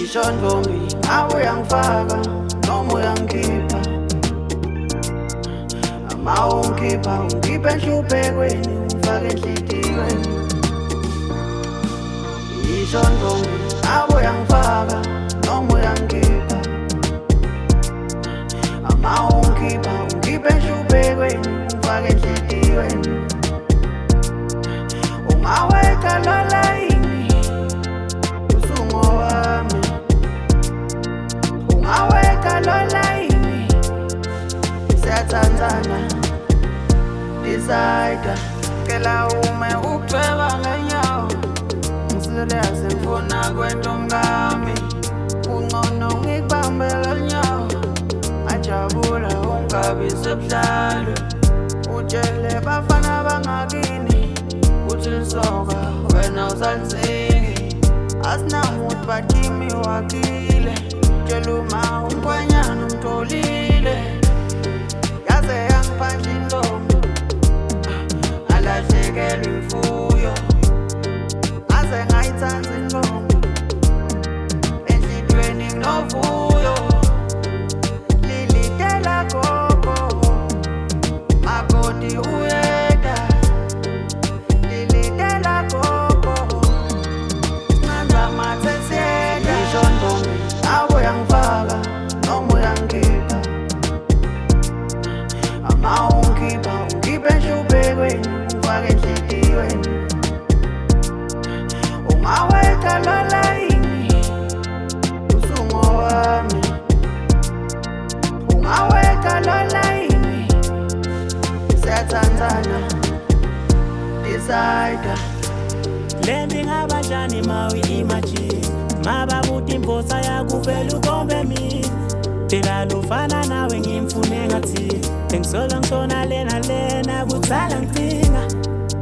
Ngisho ntombi ngawe uyangifaka noma uyangikhipha, ama ungikhipha ungikhipha enhluphekweni ungifake enhlitiyweni. Ngisho ntombi ngawe uyangifaka noma uyangikhipha, ama ungikhipha ungikhipha enhluphekweni ungifake enhlitiyweni. Ungaweka lo layini usungo wami, ungaweka lo layini siyathandana decide. Kela ume ukugcweba ngenyawo ngisilezi ngifuna kwenta umngami, ungcono ngikubambela nyawo ngajabula ungabi sebuhlalo. Utshele bafana bangakini uthi lisoka wena usalisingi, asinamuntu bathimi wakile. Tshela uma umkhwenyana umtholile, yaze yangiphandla intombi alahlekelwa imfuyo, aze ngayithanza intombi enhlitiyweni nginovuyo. Lilitela gogo makoti uyeda, lilitela gogo sinanza mathe siyeda. Ngisho ntombi ngawe uyangifaka noma uyangikhipha, ama ungikhipha ungikhipha enhluphekweni ungifake enhlitiyweni. Ungaweka lo layini usungo wami, ungaweka lo layini siyathandana decide. Lembi ngabajani mawi imagine mababuti imposa yakuvela ukombe mina. Phela lufana nawe ngimfune ngathi engisola ngishona lena kutsala ngithinga.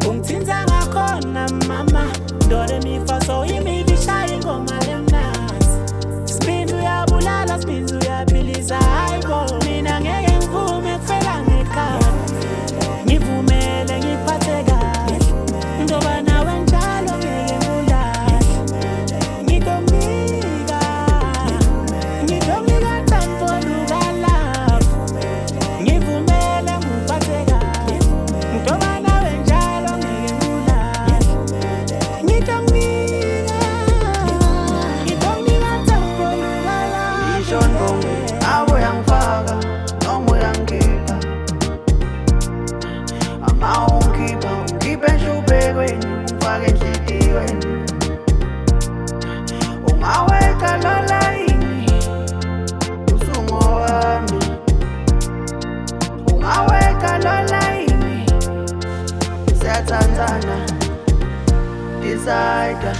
Ungithinta ngakhona mama ndore mifa so imivi ishaya ingoma lemnasi. Spins uyabulala spins uyaphilisa hayibo, mina ngeke ngivume kufela ngekhaya. Ngivumele ngiphathe kahle ndoba nawe njalo ngeke ngulahle. Ngitomnika tanto lugala, ngivumele ngiphathe kahle ndoba nawe njalo ngeke ngulahle. Ngitomnika tanto lugala. Ngisho ntombi ngawe uyangifaka noma uyangikhipha, ama ungikhipha ungikhipha enhluphekweni ungifake enhlitiyweni. Ungaweka lo layini usungo wami, ungaweka lo layini siyathandana decide.